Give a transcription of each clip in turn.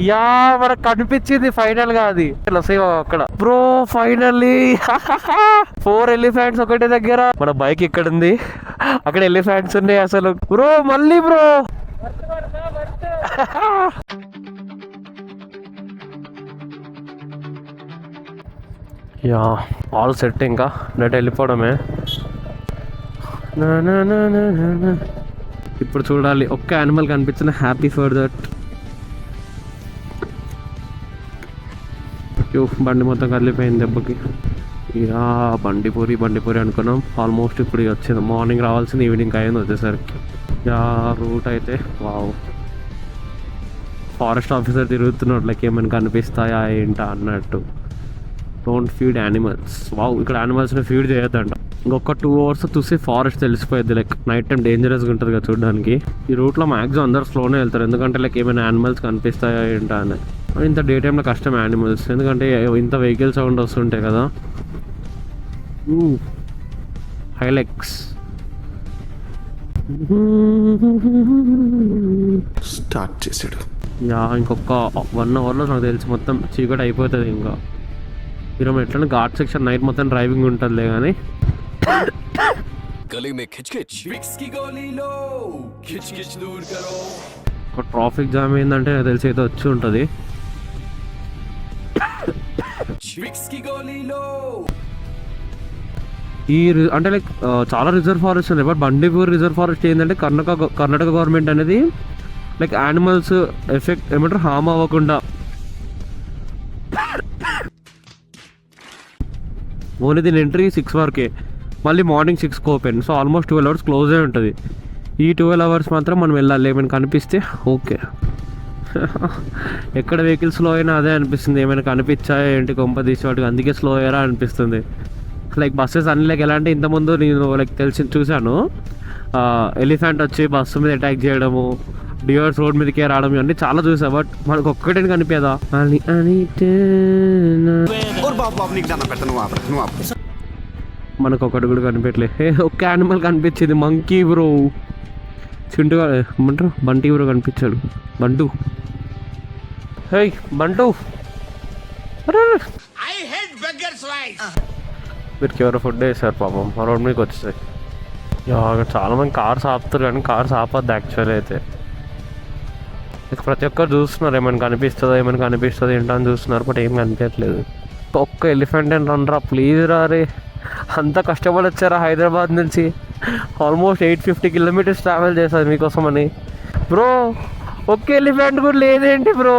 Yeah మనకు కనిపించింది final గా అది అక్కడ బ్రో. ఫైనల్లీ 4 ఎలిఫెంట్స్ ఒకటి దగ్గర. మన బైక్ ఇక్కడ ఉంది, అక్కడ ఎలిఫెంట్స్ ఉన్నాయి అసలు. బ్రో మళ్ళీ బ్రో యా ఆల్ సెట్. ఇంకా నెట్ వెళ్ళిపోవడమే. ఇప్పుడు చూడాలి, ఒక్క యానిమల్ కనిపించిన హ్యాపీ ఫర్ దట్. బండి మొత్తం కదిలిపోయింది దెబ్బకి. యా బండిపూరి అనుకున్నాం. ఆల్మోస్ట్ ఇప్పుడు వచ్చింది. మార్నింగ్ రావాల్సింది ఈవినింగ్ అయింది వచ్చేసరికి. యా రూట్ అయితే వావ్. ఫారెస్ట్ ఆఫీసర్ తిరుగుతున్నాడు, లైక్ ఏమైనా కనిపిస్తాయా ఏంటా అన్నట్టు. Don't feed animals. వావ్, ఇక్కడ యానిమల్స్ని ఫీడ్ చేయొద్దంట. ఇంకొక 2 hours చూసి ఫారెస్ట్ తెలిసిపోయింది. లైక్ నైట్ టైం డేంజరస్గా ఉంటుంది కదా చూడడానికి. ఈ రూట్లో మ్యాక్సిమం అందరు స్లోనే వెళ్తారు, ఎందుకంటే లైక్ ఏమైనా యానిమల్స్ కనిపిస్తాయా ఏంటా అని. ఇంత డే టైంలో కష్టం యానిమల్స్, ఎందుకంటే ఇంత వెహికల్ సౌండ్ వస్తుంటాయి కదా. హైలెక్స్ స్టార్ట్ చేసాడు. యా ఇంకొక 1 hourలో నాకు తెలిసి మొత్తం చీకటి అయిపోతుంది. ఇంకా మీరు ఎట్లా ఘాట్ సెక్షన్ నైట్ మొత్తం డ్రైవింగ్ ఉంటుందిలే కానీ. ఒక ట్రాఫిక్ జామ్ ఏంటంటే నాకు తెలిసి అయితే వచ్చి ఉంటుంది. ఈ అంటే లైక్ చాలా రిజర్వ్ ఫారెస్ట్ ఉన్నాయి, బట్ బండిపూర్ రిజర్వ్ ఫారెస్ట్ ఏంటంటే కర్ణాటక గవర్నమెంట్ అనేది లైక్ యానిమల్స్ ఎఫెక్ట్ ఏమంటారు హామ్ అవ్వకుండా ఓన్లీ దీని ఎంట్రీ 6 వరకే, మళ్ళీ మార్నింగ్ 6కి open. So almost 12 hours close అయి ఉంటుంది. ఈ 12 hours మాత్రం మనం వెళ్ళాలి, ఏమైనా కనిపిస్తే ఓకే. ఎక్కడ వెహికల్ స్లో అయినా అదే అనిపిస్తుంది, ఏమైనా కనిపించాయా ఏంటి కొంప తీసి వాటికి, అందుకే స్లో అయ్యారా అనిపిస్తుంది. లైక్ బస్సెస్ అన్ని లైక్ ఎలా అంటే ఇంతకుముందు నేను లైక్ చూశాను, ఎలిఫెంట్ వచ్చి బస్సు మీద అటాక్ చేయడము, డియర్స్ రోడ్ మీదకే రావడం, ఇవన్నీ చాలా చూసా. బట్ మనకు ఒక్కటే కనిపేదా మనకు ఒకటి కూడా కనిపించలే. ఒక్క యానిమల్ కనిపించింది, మంకీ బ్రో. చింటుగా ఏమంటారు బంటి బ్రో కనిపించాడు. బంటు, హే బంటు, వీరికి ఎవరో ఫుడ్ వేసారు పాపం, రోడ్ మీదకి వచ్చేసాయి. చాలా మంది కార్స్ ఆపుతారు, కానీ కార్స్ ఆపద్దు యాక్చువల్లీ అయితే. ప్రతి ఒక్కరు చూస్తున్నారు ఏమైనా కనిపిస్తుంది ఏంటని చూస్తున్నారు, బట్ ఏం కనిపించట్లేదు. ఒక్క ఎలిఫెంట్ అని రండ్రా ప్లీజ్ రే. అంత కష్టపడి వచ్చారా హైదరాబాద్ నుంచి, ఆల్మోస్ట్ 850 kilometers ట్రావెల్ చేశారు మీకోసం అని. బ్రో ఒక్క ఎలిఫెంట్ కూడా లేదేంటి బ్రో?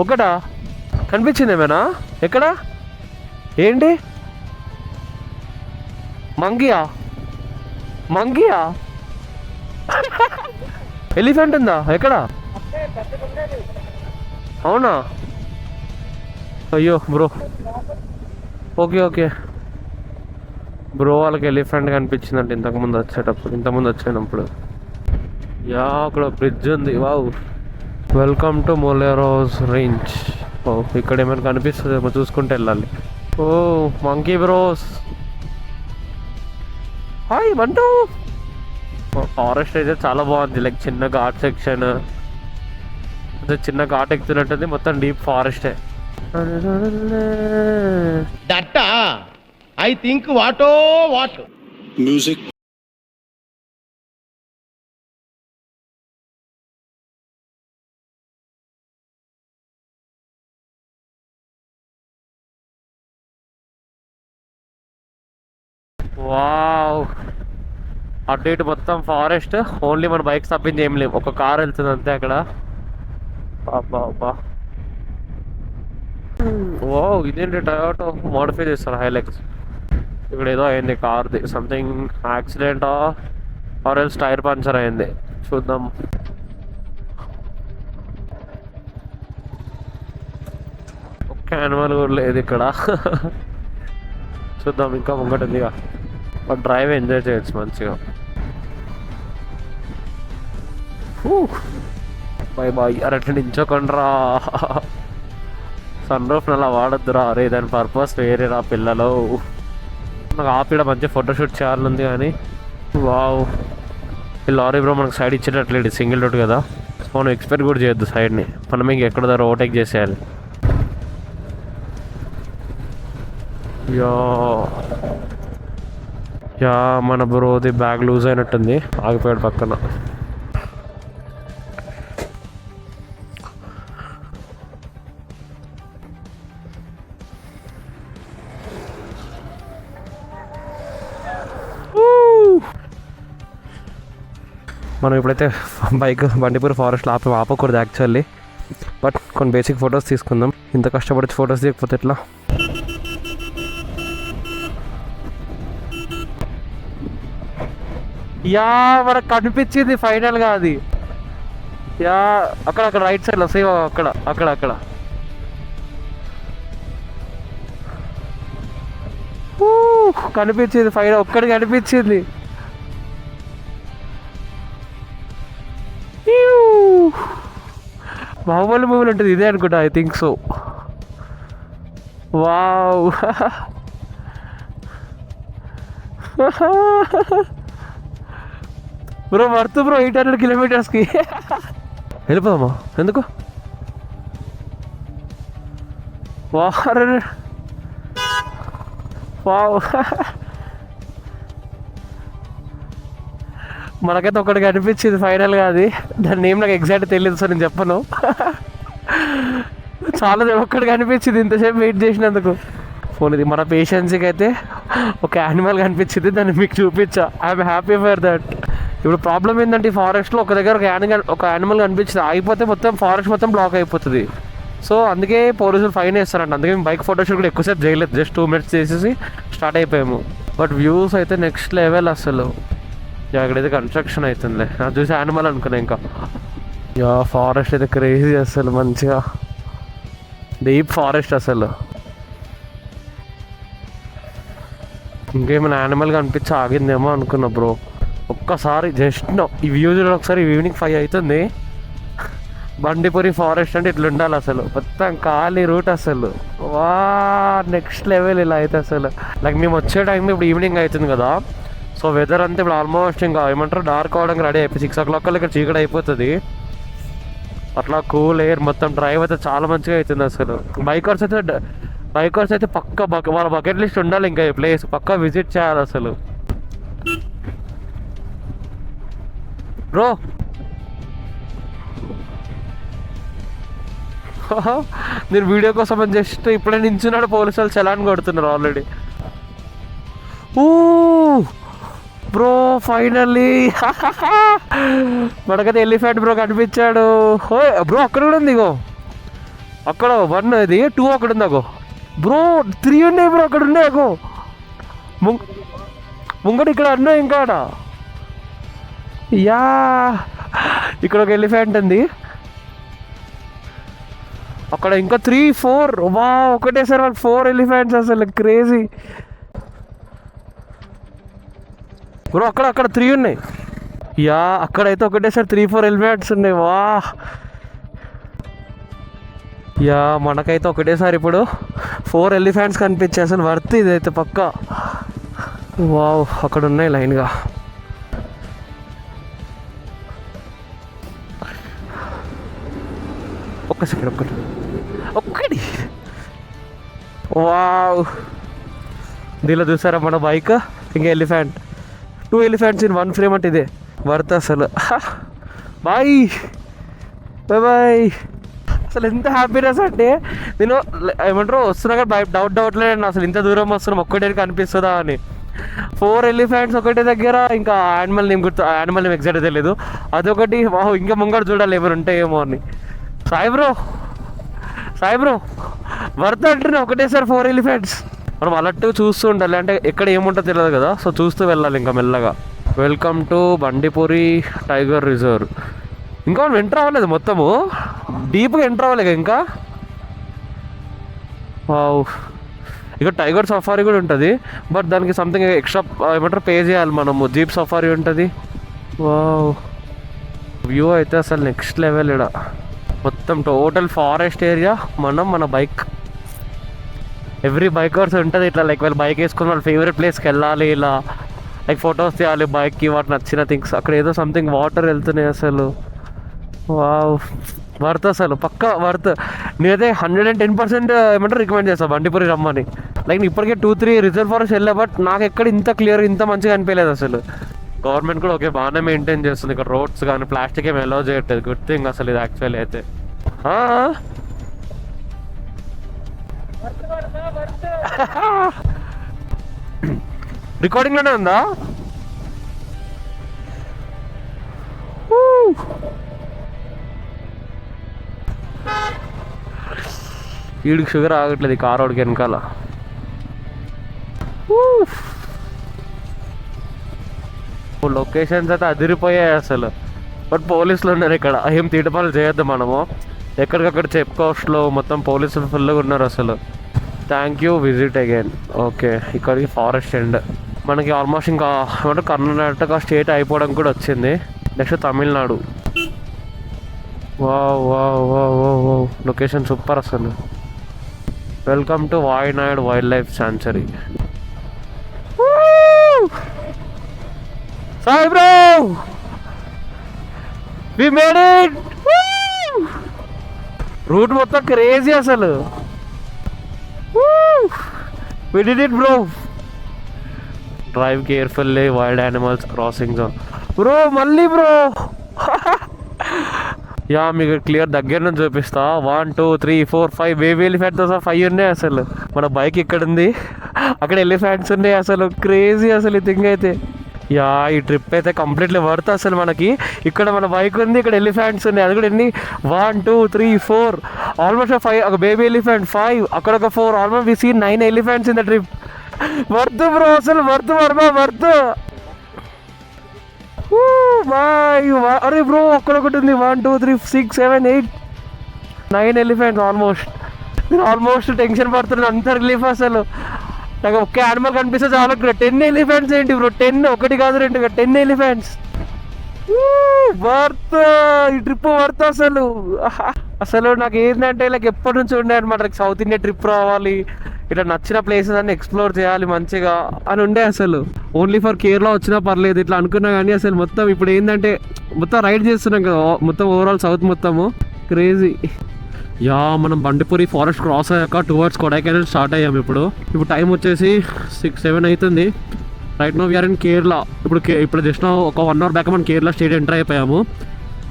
ఒకటా కనిపించింది ఏమైనా? ఎక్కడ ఏంటి? మంకీయా ఎలిఫెంట్ ఉందా ఎక్కడ? అవునా? అయ్యో బ్రో. ఓకే బ్రో, వాళ్ళకి ఎలిఫెంట్ కనిపించిందంటే ఇంతకుముందు వచ్చినప్పుడు. యా అక్కడ బ్రిడ్జ్ ఉంది. వావ్, వెల్కమ్ టు మొలేరోస్ రేంజ్. ఓ ఇక్కడ ఏమైనా కనిపిస్తుందేమో చూసుకుంటూ వెళ్ళాలి. ఓ monkey bros, hi Bantu. Forest అయితే చాలా బాగుంది, లైక్ చిన్న ఘాట్ సెక్షన్, చిన్న ఘాట్ ఎక్కుతున్నట్టుంది, మొత్తం డీప్ ఫారెస్టే. దట్టా I think what music. Wow, అటు ఇటు మొత్తం ఫారెస్ట్, ఓన్లీ మన బైక్స్ తప్పించి ఏం లేవు, ఒక కార్ వెళ్తుంది అంతే అక్కడ. ఓ ఇదేంటి టయోటో మోడిఫై చేస్తారు హైలెక్స్. ఇక్కడ ఏదో అయింది కార్ది, something accident or else tyre puncture అయింది. చూద్దాం. ఒక్క యానిమల్ కూడా లేదు ఇక్కడ. చూద్దాం, ఇంకా ముంగట ఉందిగా. డ్రైవ్ ఎంజాయ్ చేయొచ్చు మంచిగా. బాయ్. అరే అట్లా నించోకండ్రా, సన్ రూఫ్ అలా వాడద్దురా. అరే దాని పర్పస్ వేరేరా పిల్లలు. నాకు ఆపిడ మంచిగా ఫోటోషూట్ చేయాలని ఉంది కానీ. వావ్, ఈ లారీ బ్రో మనకు సైడ్ ఇచ్చేటట్లేదు, సింగిల్ రోడ్ కదా. మనం ఎక్స్పెక్ట్ కూడా చేయొద్దు సైడ్ని, మనం ఇంక ఎక్కడ దగ్గర ఓవర్టేక్ చేసేయాలి. యా యా మన బ్రోది బ్యాగ్ లూజ్ అయినట్టుంది, ఆగిపోయాడు పక్కన. మనం ఇప్పుడైతే బండిపూర్ ఫారెస్ట్లో ఆపకూడదు యాక్చువల్లీ, బట్ కొన్ని బేసిక్ ఫొటోస్ తీసుకుందాం. ఇంత కష్టపడి ఫొటోస్ తీయకపోతే ఎట్లా? యా మనకు కనిపించింది ఫైనల్గా అది. యా అక్కడ రైట్ సైడ్లో సేవ్ అక్కడ కనిపించింది ఫైనల్, ఒక్కడికి కనిపించింది. బాహుబలి మూవీలు ఉంటుంది ఇదే అనుకుంటా, I think so. Wow bro worth bro 800 కిలోమీటర్స్కి. వెళ్ళిపోదామా? ఎందుకు? వావ్ మనకైతే ఒకటికి అనిపించింది ఫైనల్గా అది. దాని నేమ్ నాకు ఎగ్జాక్ట్ తెలియదు సో నేను చెప్పను. చాలా ఒక్కడికి అనిపించింది ఇంతసేపు వెయిట్ చేసినందుకు. ఫోన్ ఇది మన పేషెన్సీకి అయితే ఒక యానిమల్ కనిపించింది, దాన్ని మీకు చూపించా. I'm happy for that. ఇప్పుడు ప్రాబ్లం ఏంటంటే ఈ ఫారెస్ట్లో ఒక దగ్గర ఒక యానిమల్ కనిపించింది, ఆగిపోతే మొత్తం ఫారెస్ట్ మొత్తం బ్లాక్ అయిపోతుంది. సో అందుకే పోలీసులు ఫైన్ వేస్తారంట. అందుకే మేము బైక్ ఫోటోషూట్ కూడా ఎక్కువసేపు చేయలేదు, జస్ట్ 2 minutes చేసేసి స్టార్ట్ అయిపోయాము. బట్ వ్యూస్ అయితే నెక్స్ట్ లెవెల్ అసలు. ఇక్కడైతే కన్స్ట్రక్షన్ అవుతుందిలే, నాకు చూసి యానిమల్ అనుకున్నా. ఇంకా యా ఫారెస్ట్ అయితే క్రేజీ అసలు, మంచిగా డీప్ ఫారెస్ట్ అసలు. ఇంకేమైనా యానిమల్ కనిపించి ఆగిందేమో అనుకున్నా బ్రో. ఒక్కసారి జస్ట్ ఈ వ్యూ చూడండి ఒకసారి. ఈవినింగ్ 5 అవుతుంది. బండిపురి ఫారెస్ట్ అంటే ఇట్లా ఉండాలి అసలు, మొత్తం ఖాళీ రూట్ అసలు. వా నెక్స్ట్ లెవెల్ ఇలా అయితే అసలు. లైక్ మేము వచ్చే టైంలో ఇప్పుడు ఈవినింగ్ అవుతుంది కదా, సో వెదర్ అంతా ఇప్పుడు ఆల్మోస్ట్ ఇంకా ఏమంటారు డార్క్ అవడానికి రెడీ అయిపోయి 6 o'clock కల్లా ఇక్కడ చీకటి అయిపోతుంది. అట్లా కూల్ ఎయిర్ మొత్తం డ్రైవ్ అయితే చాలా మంచిగా అవుతుంది అసలు. బైకర్స్ అయితే పక్క వాళ్ళ బకెట్ లిస్ట్ ఉండాలి ఇంకా ఈ ప్లేస్ పక్కా విజిట్ చేయాలి అసలు. బ్రో నేను వీడియో కోసం జస్ట్ ఇప్పుడే నించున్నాడు, పోలీసు వాళ్ళు చలాన్ కొడుతున్నారు ఆల్రెడీ. ఓ బ్రో ఫైనల్లీ మనకైతే ఎలిఫెంట్ బ్రో కనిపించాడు. ఓ బ్రో అక్కడ కూడా ఉంది, ఇగో అక్కడ 1 ఇది 2 అక్కడ ఉంది. అగో బ్రో 3 ఉన్నాయి బ్రో, అక్కడ ఉన్నాయి. అగో ముంగట ఇక్కడ అన్నా ఇంకా యా ఇక్కడ ఒక ఎలిఫెంట్ ఉంది, అక్కడ ఇంకా 3, 4. వా ఒకటేసారి వాళ్ళు 4 ఎలిఫెంట్స్ అసలు క్రేజీ బ్రో. అక్కడ 3 ఉన్నాయి. యా అక్కడైతే ఒకటేసారి 3, 4 ఎలిఫెంట్స్ ఉన్నాయి. వా యా మనకైతే ఒకటేసారి ఇప్పుడు 4 ఎలిఫెంట్స్ కనిపించాయి అసలు. వర్త్ ఇదైతే పక్కా. వావ్ అక్కడ ఉన్నాయి లైన్గా. ఒక్క సెకండ్ ఒక్కటి. వావ్ దీనిలో చూసారా మన బైక్ ఇంకా ఎలిఫెంట్, 2 ఎలిఫెంట్స్ ఇన్ 1 ఫ్రేమ్ అంటే ఇదే వర్త్ అసలు. Boy boy boy. అసలు ఎంత హ్యాపీనెస్ అంటే నేను ఏమంటారు వస్తున్నా కానీ డౌట్ లేదు అసలు ఇంత దూరం వస్తున్నాం ఒక్కటే కనిపిస్తుందా అని. 4 ఎలిఫెంట్స్ ఒకటే దగ్గర. ఇంకా animal name animal name exact తెలియదు అదొకటి. వాహ్ ఇంకా ముంగడు చూడాలి ఏమైనా ఉంటాయేమో అని. సాయి బ్రో వర్త్ అంటున్నా ఒకటేసారి 4 ఎలిఫెంట్స్. మనం అలర్ట్ చూస్తూ ఉండాలి, అంటే ఎక్కడ ఏముంటుందో తెలియదు కదా, సో చూస్తూ వెళ్ళాలి ఇంకా మెల్లగా. Welcome to Bandipur tiger reserve. ఇంకా మనం ఎంటర్ అవ్వలేదు, మొత్తము డీప్గా ఎంటర్ అవ్వలేదు ఇంకా. వావ్ ఇక టైగర్ సఫారీ కూడా ఉంటుంది, బట్ దానికి సంథింగ్ ఎక్స్ట్రా ఏమంటారు పే చేయాలి మనము. జీప్ సఫారీ ఉంటుంది. వావ్ వ్యూ అయితే అసలు నెక్స్ట్ లెవెల్. ఇక్కడ మొత్తం టోటల్ ఫారెస్ట్ ఏరియా. మన బైక్ ఎవ్రీ బైకర్స్ ఉంటుంది ఇట్లా, లైక్ వాళ్ళు బైక్ వేసుకుని వాళ్ళ ఫేవరెట్ ప్లేస్కి వెళ్ళాలి, ఇలా లైక్ ఫొటోస్ తీయాలి బైక్కి, వాటి నచ్చిన థింగ్స్. అక్కడ ఏదో సంథింగ్ వాటర్ వెళ్తున్నాయి అసలు. వావ్, వర్త్ అసలు పక్కా వర్త్. నేనైతే 110% ఏమంటారు రికమెండ్ చేస్తాను బండిపురి రమ్మని. లైక్ నేను ఇప్పటికే 2-3 రిజర్వ్ ఫారెస్ట్ వెళ్ళా, బట్ నాకు ఎక్కడ ఇంత క్లియర్ ఇంత మంచిగా అనిపించలేదు అసలు. గవర్నమెంట్ కూడా ఓకే బాగానే మెయింటైన్ చేస్తుంది ఇక్కడ, రోడ్స్ కానీ ప్లాస్టిక్ ఏమి అలౌ చేయట్లేదు. గుడ్ థింగ్ అసలు ఇది యాక్చువల్లీ అయితే. రికార్డింగ్లోనే ఉందా? వీడికి షుగర్ ఆగట్లేదు ఈ కార్ వాడికి వెనకాల. లొకేషన్స్ అయితే అదిరిపోయాయి అసలు. బట్ పోలీసులు ఉన్నారు ఇక్కడ, ఏం తీటపాలు చేయొద్దు మనము. ఎక్కడికక్కడ చెక్ పోస్ట్లో మొత్తం పోలీసులు ఫుల్గా ఉన్నారు అసలు. Thank you, visit again. Okay, ఇక్కడికి ఫారెస్ట్ ఎండ్. మనకి ఆల్మోస్ట్ ఇంకా ఏమంటే కర్ణాటక స్టేట్ అయిపోవడం కూడా వచ్చింది. Next Tamil Nadu. Wow wow wow wow wow, location super అసలు. Welcome to Wayanad wildlife sanctuary. Sai bro, we made it. Route మొత్తం క్రేజీ అసలు. We did it bro. Drive carefully, wild animals crossing zone. Bro మళ్ళీ bro. Yeah, మీకు clear దగ్గర నుంచి చూపిస్తా. 1 2 3 4 5 baby ఎలిఫెంట్తో 5 ఉన్నాయి అసలు. మన బైక్ ఇక్కడ ఉంది, అక్కడ ఎలిఫెంట్స్ ఉన్నాయి అసలు. క్రేజీ అసలు ఈ థింగ్ అయితే. యా, ఈ ట్రిప్ అయితే కంప్లీట్లీ వర్త్ అసలు మనకి. ఇక్కడ మన బైక్ ఉంది, ఇక్కడ ఎలిఫెంట్స్ ఉన్నాయి. అది కూడా ఎన్ని 1 2 3 4 ఆల్మోస్ట్ 5. ఒక బేబీ ఎలిఫెంట్ 5, అక్కడ ఒక 4. Almost we see 9 elephants in the trip. Worth bro అసలు, వర్త్ వర్మ వర్త్. అరే బ్రో, అక్కడ ఒకటి ఉంది 1 2 3 6 7 8 9 ఎలిఫెంట్స్ ఆల్మోస్ట్ టెన్షన్ పడుతున్నాను. అంత రిలీఫ్ అసలు. నాకు ఒక్క యానిమల్ కనిపిస్తే చాలా. 10 ఎలిఫెంట్స్ ఏంటి బ్రో? 10, ఒకటి కాదు రెండు, 10 ఎలిఫెంట్స్. వర్త్, ఈ ట్రిప్ వర్త్ అసలు. అసలు నాకు ఏంటంటే లైక్ ఎప్పటి నుంచి ఉండే అనమాట, లైక్ సౌత్ ఇండియా ట్రిప్ రావాలి, ఇట్లా నచ్చిన ప్లేసెస్ అన్ని ఎక్స్ప్లోర్ చేయాలి మంచిగా అని ఉండే అసలు. ఓన్లీ ఫర్ కేరళ వచ్చినా పర్లేదు ఇట్లా అనుకున్నా కానీ అసలు మొత్తం ఇప్పుడు ఏంటంటే మొత్తం రైడ్ చేస్తున్నాం కదా మొత్తం ఓవరాల్ సౌత్ మొత్తము. క్రేజీ. యా, మనం బండిపురి ఫారెస్ట్ క్రాస్ అయ్యాక టువర్డ్స్ కొడైకెనాల్ స్టార్ట్ అయ్యాము. ఇప్పుడు టైం వచ్చేసి 6-7 అవుతుంది. Right now we're in Kerala. ఇప్పుడు జస్ట్ ఒక 1 hour బ్యాక్ మనం కేరళ స్టేట్ ఎంటర్ అయిపోయాము.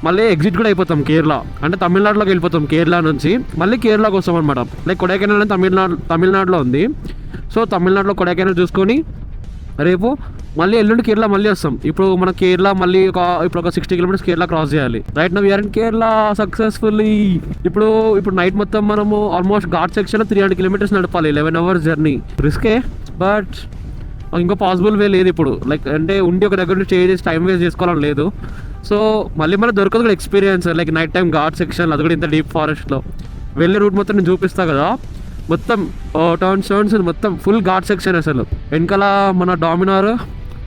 మళ్ళీ ఎగ్జిట్ కూడా అయిపోతాం కేరళ, అంటే తమిళనాడులోకి వెళ్ళిపోతాం. కేరళ నుంచి మళ్ళీ కేరళకు వస్తాం అనమాట. లైక్ కొడైకెనాల్ అని తమిళనాడులో ఉంది. సో తమిళనాడులో కొడైకెనాల్ చూసుకొని రేపు మళ్ళీ ఎల్లుండి కేరళ మళ్ళీ వస్తాం. ఇప్పుడు మన కేరళ మళ్ళీ ఇప్పుడు ఒక 60 kilometers కేరళ క్రాస్ చేయాలి. Right now we're in Kerala successfully. ఇప్పుడు నైట్ మొత్తం మనము ఆల్మోస్ట్ ఘాట్ సెక్షన్లో 300 kilometers నడపాలి. 11 hours జర్నీ. రిస్కే, బట్ ఇంకో పాసిబుల్ వే లేదు ఇప్పుడు. లైక్ అంటే ఉండి ఒక దగ్గర స్టే చేసి టైం వేస్ట్ చేసుకోవాలని లేదు. సో మళ్ళీ దొరకదు కూడా experience. Like night time ghat section, అది కూడా ఇంత డీప్ ఫారెస్ట్లో వెళ్ళే రూట్ మొత్తం నేను చూపిస్తా కదా. మొత్తం టర్న్స్ మొత్తం ఫుల్ ఘాట్ సెక్షన్ అసలు. వెనకాల మన డామినార్,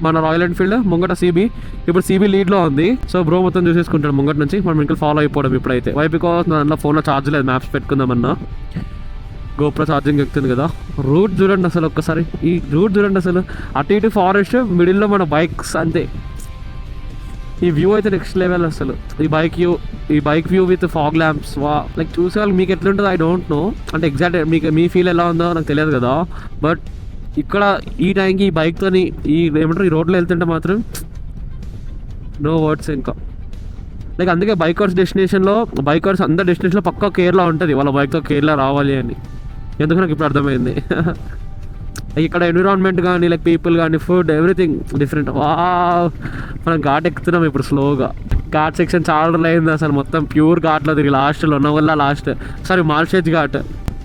మన రాయల్ ఎన్ఫీల్డ్, ముంగట CB. ఇప్పుడు CB లీడ్లో ఉంది. సో బ్రో మొత్తం చూసేసుకుంటాడు ముంగట నుంచి. మనం వెనకాల ఫాలో అయిపోవడం ఇప్పుడైతే. వై బికాస్ నా దాంట్లో ఫోన్లో ఛార్జ్ లేదు, మ్యాప్స్ పెట్టుకుందామన్నా. గోప్రో ఛార్జింగ్ ఎక్కుతుంది కదా. రూట్ చూడండి అసలు ఒక్కసారి. ఈ రూట్ చూడండి అసలు. అటు ఇటు ఫారెస్ట్, మిడిల్లో మన బైక్స్ అంతే. ఈ వ్యూ అయితే నెక్స్ట్ లెవెల్ అసలు. ఈ bike view with fog lamps. Like చూసే వాళ్ళు మీకు ఎట్లుంటుందో ఐ డోంట్ నో, అంటే ఎగ్జాక్ట్ మీ ఫీల్ ఎలా ఉందో నాకు తెలియదు కదా. బట్ ఇక్కడ ఈ టైంకి ఈ బైక్తోని ఏమంటారు ఈ రోడ్లో వెళ్తుంటే మాత్రం నో వర్డ్స్ ఇంకా. లైక్ అందుకే బైకర్స్ అందరి డెస్టినేషన్లో పక్కా కేరళ ఉంటుంది. వాళ్ళ బైక్తో కేరళ రావాలి అని ఎందుకు నాకు ఇప్పుడు అర్థమైంది. ఇక్కడ ఎన్విరాన్మెంట్ కానీ లైక్ పీపుల్ కానీ ఫుడ్ ఎవ్రీథింగ్ డిఫరెంట్. మనం ఘాట్ ఎక్కుతున్నాం ఇప్పుడు స్లోగా. ఘాట్ సెక్షన్ చాలా రోజులు అయింది అసలు. మొత్తం ప్యూర్ ఘాట్లో తిరిగి లాస్ట్లో మాల్షేజ్ ఘాట్.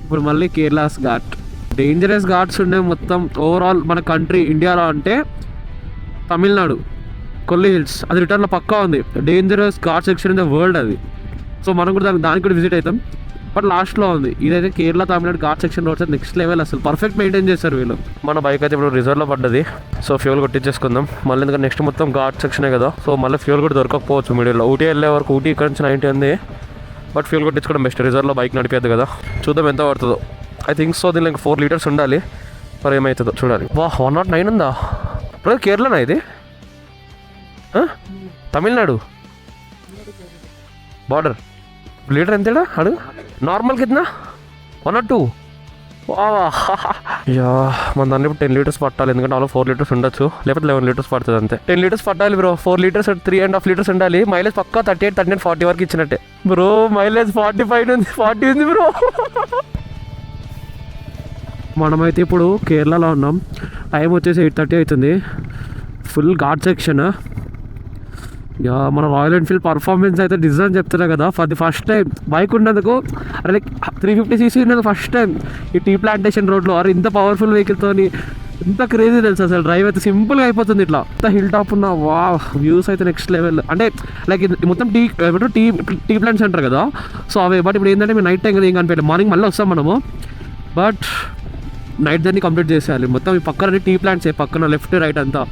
ఇప్పుడు మళ్ళీ కేరళాస్ ఘాట్. డేంజరస్ ఘాట్స్ ఉండే మొత్తం ఓవరాల్ మన కంట్రీ ఇండియాలో అంటే తమిళనాడు కొల్లి హిల్స్. అది రిటర్న్లో పక్కా ఉంది. Dangerous ghat section in the world అది. సో మనం కూడా దానికి కూడా విజిట్ అవుతాం. బట్ లాస్ట్లో ఉంది. ఇదైతే Kerala Tamil Nadu ghat section roads next level అసలు. పర్ఫెక్ట్ మెయింటైన్ చేస్తారు వీళ్ళు. మన బైక్ అయితే ఇప్పుడు రిజర్వ్లో పడ్డది. సో ఫ్యూల్ కొట్టించేసుకుందాం మళ్ళీ, ఎందుకంటే నెక్స్ట్ మొత్తం ఘాట్ సెక్షనే కదా. సో మళ్ళీ ఫ్యూల్ కూడా దొరకకపోవచ్చు మిడిల్లో. ఊటీ వెళ్ళే వరకు, ఊటీ ఇక్కడ నుంచి 90 ఉంది. బట్ ఫ్యూల్ కొట్టించుకోవడం బెస్ట్. రిజర్వ్లో బైక్ నడిపేది కదా. చూద్దాం ఎంత పడుతుందో. ఐ థింక్ సో దీనిలో ఇంకా 4 liters ఉండాలి. మరి ఏమవుతుందో చూడాలి. 109 ఉందా బ్రదర్? కేరళనా ఇది? తమిళనాడు? బార్డర్ లీటర్ ఎంతేడా అడుగు నార్మల్ కింద 1 or 2 యా మన దాన్ని ఇప్పుడు 10 liters పట్టాలి, ఎందుకంటే అలా 4 liters ఉండొచ్చు, లేకపోతే 11 liters పడుతుంది అంతే. 10 liters పట్టాలి బ్రో, 4 liters 3.5 liters ఉండాలి. మైలేజ్ పక్కా 38, 39, 40 వరకు ఇచ్చినట్టే బ్రో. మైలేజ్ 45 ఉంది, 40 ఉంది బ్రో. మనమైతే ఇప్పుడు కేరళలో ఉన్నాం, టైం వచ్చేసి 8:30 అవుతుంది. Full ghat section. యా మన రాయల్ ఎన్ఫీల్డ్ పర్ఫార్మెన్స్ అయితే డిజైన్ చెప్తున్నా కదా, for the first time bike ఉన్నందుకు అరే లైక్ 350cc ఉన్నది ఫస్ట్ టైం ఈ టీ ప్లాంటేషన్ రోడ్లో. అరే ఇంత పవర్ఫుల్ వెహికల్తో ఇంత క్రేజీ తెలుసు అసలు. డ్రైవ్ అయితే సింపుల్గా అయిపోతుంది ఇట్లా. ఇంత హిల్ టాప్ ఉన్న వా వ్యూస్ అయితే నెక్స్ట్ లెవెల్. అంటే లైక్ మొత్తం టీ ప్లాంట్స్ అంటారు కదా, సో అవే. బట్ ఇప్పుడు ఏంటంటే మేము నైట్ టైం కదా ఏం కనిపించలేదు, మార్నింగ్ మళ్ళీ వస్తాం మనము. బట్ నైట్ జర్నీ కంప్లీట్ చేసేయాలి. మొత్తం ఈ పక్కన టీ ప్లాంట్స్, పక్కన లెఫ్ట్ రైట్ అంతా.